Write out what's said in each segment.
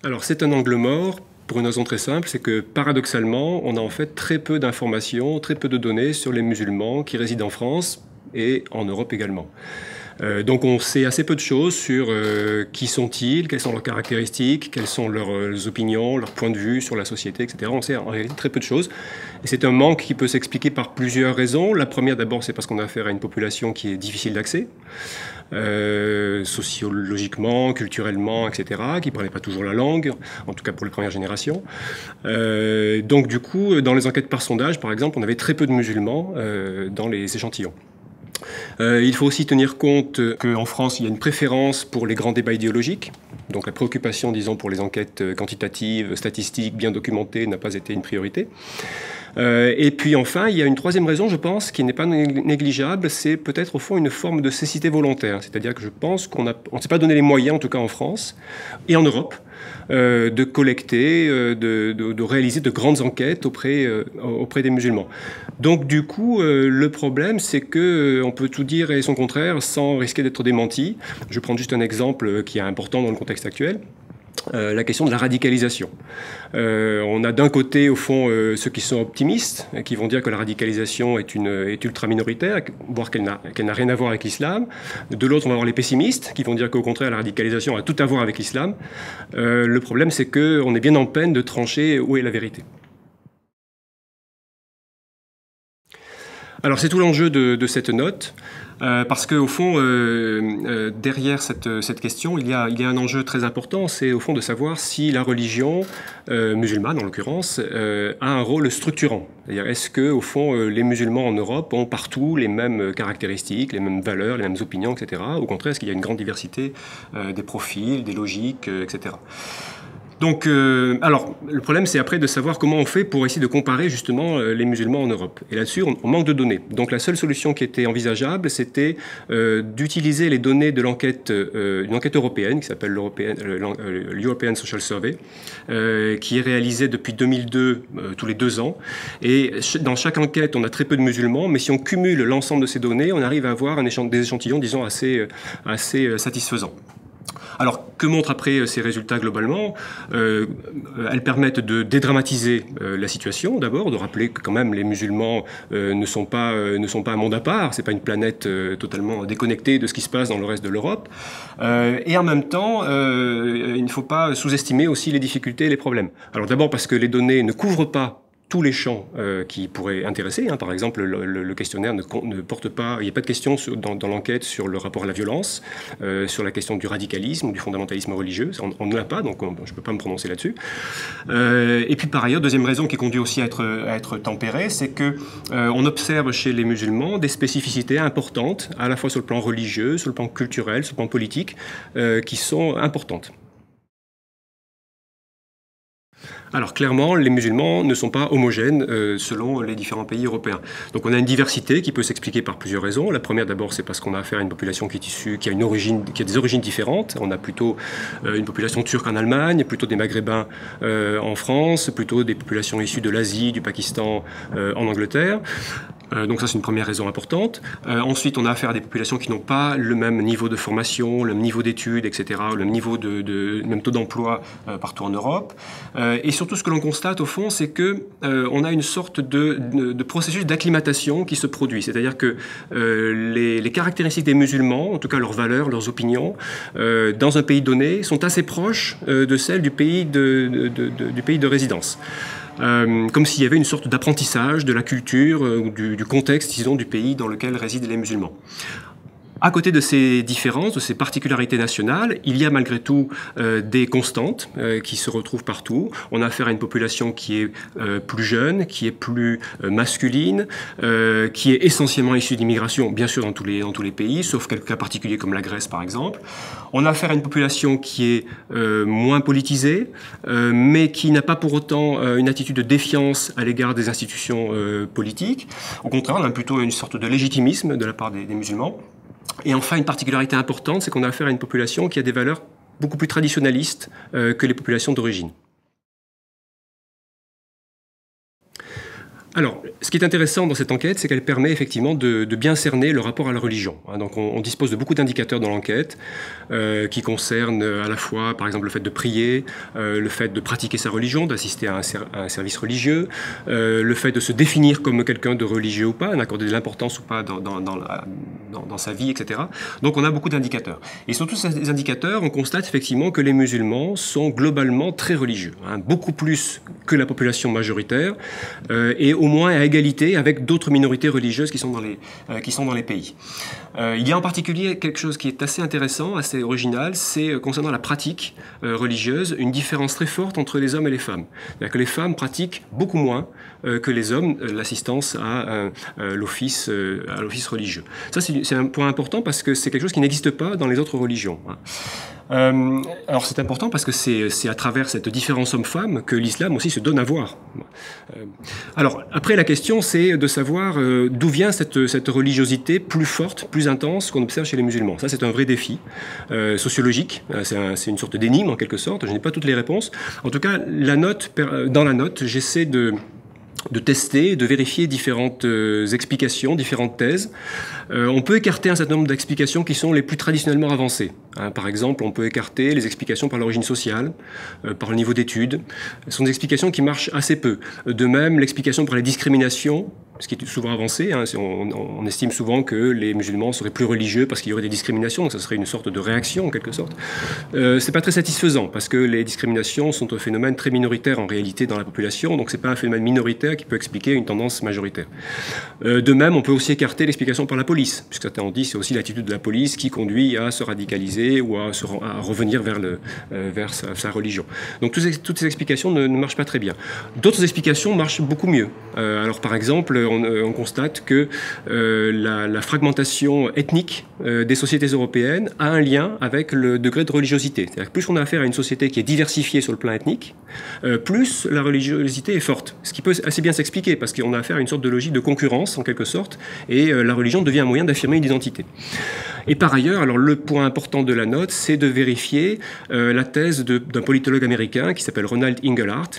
Alors c'est un angle mort pour une raison très simple, c'est que paradoxalement, on a en fait très peu d'informations, très peu de données sur les musulmans qui résident en France et en Europe également. Donc on sait assez peu de choses sur qui sont-ils, quelles sont leurs caractéristiques, quelles sont leurs opinions, leurs points de vue sur la société, etc. On sait en réalité très peu de choses. Et c'est un manque qui peut s'expliquer par plusieurs raisons. La première d'abord, c'est parce qu'on a affaire à une population qui est difficile d'accès. Sociologiquement, culturellement, etc., qui ne parlaient pas toujours la langue, en tout cas pour les premières générations. Donc du coup, dans les enquêtes par sondage, par exemple, on avait très peu de musulmans dans les échantillons. Il faut aussi tenir compte qu'en France, il y a une préférence pour les grands débats idéologiques. Donc la préoccupation, disons, pour les enquêtes quantitatives, statistiques, bien documentées, n'a pas été une priorité. Et puis enfin, il y a une troisième raison, je pense, qui n'est pas négligeable, c'est peut-être au fond une forme de cécité volontaire. C'est-à-dire que je pense qu'on ne s'est pas donné les moyens, en tout cas en France et en Europe, de collecter, de réaliser de grandes enquêtes auprès des musulmans. Donc du coup, le problème, c'est qu'on peut tout dire et son contraire sans risquer d'être démenti. Je prends juste un exemple qui est important dans le contexte actuel. La question de la radicalisation. On a d'un côté, au fond, ceux qui sont optimistes, qui vont dire que la radicalisation est ultra minoritaire, voire qu'elle n'a rien à voir avec l'islam. De l'autre, on va avoir les pessimistes, qui vont dire qu'au contraire, la radicalisation a tout à voir avec l'islam. Le problème, c'est qu'on est bien en peine de trancher où est la vérité. Alors c'est tout l'enjeu de cette note, parce qu'au fond, derrière cette question, il y a un enjeu très important, c'est au fond de savoir si la religion musulmane, en l'occurrence, a un rôle structurant. C'est-à-dire, est-ce que, au fond, les musulmans en Europe ont partout les mêmes caractéristiques, les mêmes valeurs, les mêmes opinions, etc. Au contraire, est-ce qu'il y a une grande diversité des profils, des logiques, etc. Donc, alors, le problème, c'est après de savoir comment on fait pour essayer de comparer justement les musulmans en Europe. Et là-dessus, on manque de données. Donc, la seule solution qui était envisageable, c'était d'utiliser les données de l'enquête, une enquête européenne qui s'appelle l'European Social Survey, qui est réalisée depuis 2002, tous les 2 ans. Et dans chaque enquête, on a très peu de musulmans, mais si on cumule l'ensemble de ces données, on arrive à avoir des échantillons, disons, assez satisfaisants. Alors, que montrent après ces résultats globalement? Elles permettent de dédramatiser la situation, d'abord, de rappeler que quand même les musulmans ne sont pas un monde à part, c'est pas une planète totalement déconnectée de ce qui se passe dans le reste de l'Europe. Et en même temps, il ne faut pas sous-estimer aussi les difficultés et les problèmes. Alors d'abord parce que les données ne couvrent pas tous les champs qui pourraient intéresser. Par exemple, le questionnaire ne porte pas... Il n'y a pas de question dans l'enquête sur le rapport à la violence, sur la question du radicalisme ou du fondamentalisme religieux. On ne l'a pas, donc je ne peux pas me prononcer là-dessus. Et puis par ailleurs, deuxième raison qui conduit aussi à être tempérée, c'est qu'on observe chez les musulmans des spécificités importantes, à la fois sur le plan religieux, sur le plan culturel, sur le plan politique, qui sont importantes. Alors clairement, les musulmans ne sont pas homogènes selon les différents pays européens. Donc on a une diversité qui peut s'expliquer par plusieurs raisons. La première d'abord, c'est parce qu'on a affaire à une population qui a des origines différentes. On a plutôt une population turque en Allemagne, plutôt des Maghrébins en France, plutôt des populations issues de l'Asie, du Pakistan en Angleterre. Donc ça, c'est une première raison importante. Ensuite, on a affaire à des populations qui n'ont pas le même niveau de formation, le même niveau d'études, etc., le même taux d'emploi partout en Europe. Et surtout, ce que l'on constate, au fond, c'est qu'on a une sorte de processus d'acclimatation qui se produit. C'est-à-dire que les caractéristiques des musulmans, en tout cas leurs valeurs, leurs opinions, dans un pays donné, sont assez proches de celles du pays de résidence. Comme s'il y avait une sorte d'apprentissage de la culture ou du contexte, disons, du pays dans lequel résident les musulmans. À côté de ces différences, de ces particularités nationales, il y a malgré tout des constantes qui se retrouvent partout. On a affaire à une population qui est plus jeune, qui est plus masculine, qui est essentiellement issue d'immigration, bien sûr dans tous les pays, sauf quelques cas particuliers comme la Grèce par exemple. On a affaire à une population qui est moins politisée, mais qui n'a pas pour autant une attitude de défiance à l'égard des institutions politiques. Au contraire, on a plutôt une sorte de légitimisme de la part des musulmans. Et enfin, une particularité importante, c'est qu'on a affaire à une population qui a des valeurs beaucoup plus traditionnalistes que les populations d'origine. Alors, ce qui est intéressant dans cette enquête, c'est qu'elle permet effectivement de bien cerner le rapport à la religion. Donc, on dispose de beaucoup d'indicateurs dans l'enquête qui concernent à la fois, par exemple, le fait de prier, le fait de pratiquer sa religion, d'assister à un service religieux, le fait de se définir comme quelqu'un de religieux ou pas, d'accorder de l'importance ou pas dans sa vie, etc. Donc, on a beaucoup d'indicateurs. Et sur tous ces indicateurs, on constate effectivement que les musulmans sont globalement très religieux, beaucoup plus que la population majoritaire, et au moins à égalité avec d'autres minorités religieuses qui sont dans les pays. Il y a en particulier quelque chose qui est assez intéressant, assez original, c'est concernant la pratique religieuse, une différence très forte entre les hommes et les femmes. C'est-à-dire que les femmes pratiquent beaucoup moins que les hommes l'assistance à l'office religieux. Ça, c'est un point important parce que c'est quelque chose qui n'existe pas dans les autres religions. Alors c'est important parce que c'est à travers cette différence homme-femme que l'islam aussi se donne à voir. Alors après la question c'est de savoir d'où vient cette religiosité plus forte, plus intense qu'on observe chez les musulmans. Ça c'est un vrai défi sociologique, c'est une sorte d'énigme en quelque sorte, je n'ai pas toutes les réponses. En tout cas dans la note j'essaie de tester, de vérifier différentes explications, différentes thèses. On peut écarter un certain nombre d'explications qui sont les plus traditionnellement avancées. Par exemple, on peut écarter les explications par l'origine sociale, par le niveau d'études. Ce sont des explications qui marchent assez peu. De même, l'explication par les discriminations, ce qui est souvent avancé. On estime souvent que les musulmans seraient plus religieux parce qu'il y aurait des discriminations, donc ça serait une sorte de réaction en quelque sorte. C'est pas très satisfaisant parce que les discriminations sont un phénomène très minoritaire en réalité dans la population, donc c'est pas un phénomène minoritaire qui peut expliquer une tendance majoritaire. De même, on peut aussi écarter l'explication par la police, puisque certains ont dit que c'est aussi l'attitude de la police qui conduit à se radicaliser ou à revenir vers sa religion. Donc toutes ces explications ne marchent pas très bien. D'autres explications marchent beaucoup mieux. Alors par exemple, on constate que la fragmentation ethnique des sociétés européennes a un lien avec le degré de religiosité. C'est-à-dire que plus on a affaire à une société qui est diversifiée sur le plan ethnique, plus la religiosité est forte. Ce qui peut assez bien s'expliquer parce qu'on a affaire à une sorte de logique de concurrence en quelque sorte et la religion devient un moyen d'affirmer une identité. Et par ailleurs, alors le point important de la note, c'est de vérifier la thèse d'un politologue américain qui s'appelle Ronald Inglehart,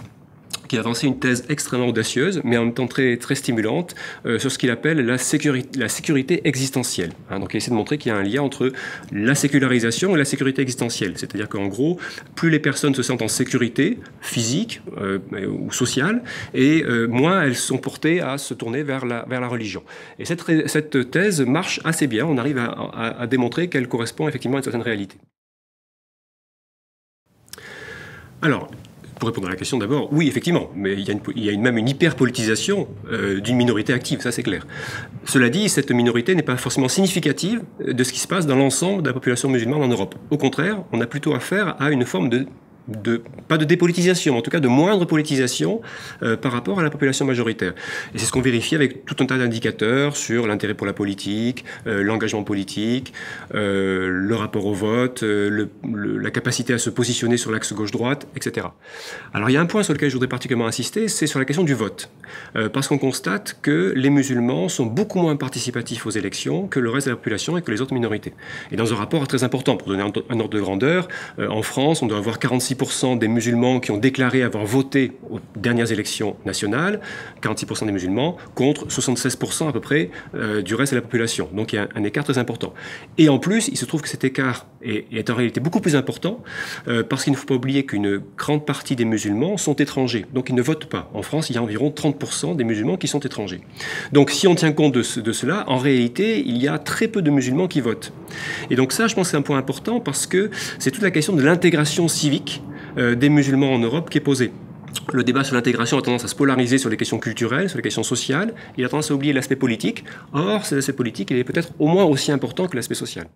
qui a avancé une thèse extrêmement audacieuse, mais en même temps très, très stimulante, sur ce qu'il appelle la sécurité existentielle. Donc il essaie de montrer qu'il y a un lien entre la sécularisation et la sécurité existentielle. C'est-à-dire qu'en gros, plus les personnes se sentent en sécurité physique ou sociale, et moins elles sont portées à se tourner vers la religion. Et cette thèse marche assez bien, on arrive à démontrer qu'elle correspond effectivement à une certaine réalité. Alors, pour répondre à la question d'abord, oui, effectivement, mais il y a même une hyper-politisation d'une minorité active, ça c'est clair. Cela dit, cette minorité n'est pas forcément significative de ce qui se passe dans l'ensemble de la population musulmane en Europe. Au contraire, on a plutôt affaire à une forme pas de dépolitisation, mais en tout cas de moindre politisation par rapport à la population majoritaire. Et c'est ce qu'on vérifie avec tout un tas d'indicateurs sur l'intérêt pour la politique, l'engagement politique, le rapport au vote, la capacité à se positionner sur l'axe gauche-droite, etc. Alors il y a un point sur lequel je voudrais particulièrement insister, c'est sur la question du vote. Parce qu'on constate que les musulmans sont beaucoup moins participatifs aux élections que le reste de la population et que les autres minorités. Et dans un rapport très important, pour donner un ordre de grandeur, en France, on doit avoir 46% des musulmans qui ont déclaré avoir voté aux dernières élections nationales, 46% des musulmans, contre 76% à peu près du reste de la population. Donc il y a un écart très important. Et en plus, il se trouve que cet écart est en réalité beaucoup plus important parce qu'il ne faut pas oublier qu'une grande partie des musulmans sont étrangers, donc ils ne votent pas. En France, il y a environ 30% des musulmans qui sont étrangers. Donc si on tient compte de cela, en réalité, il y a très peu de musulmans qui votent. Et donc ça, je pense que c'est un point important parce que c'est toute la question de l'intégration civique des musulmans en Europe qui est posée. Le débat sur l'intégration a tendance à se polariser sur les questions culturelles, sur les questions sociales. Il a tendance à oublier l'aspect politique. Or, cet aspect politique, il est peut-être au moins aussi important que l'aspect social.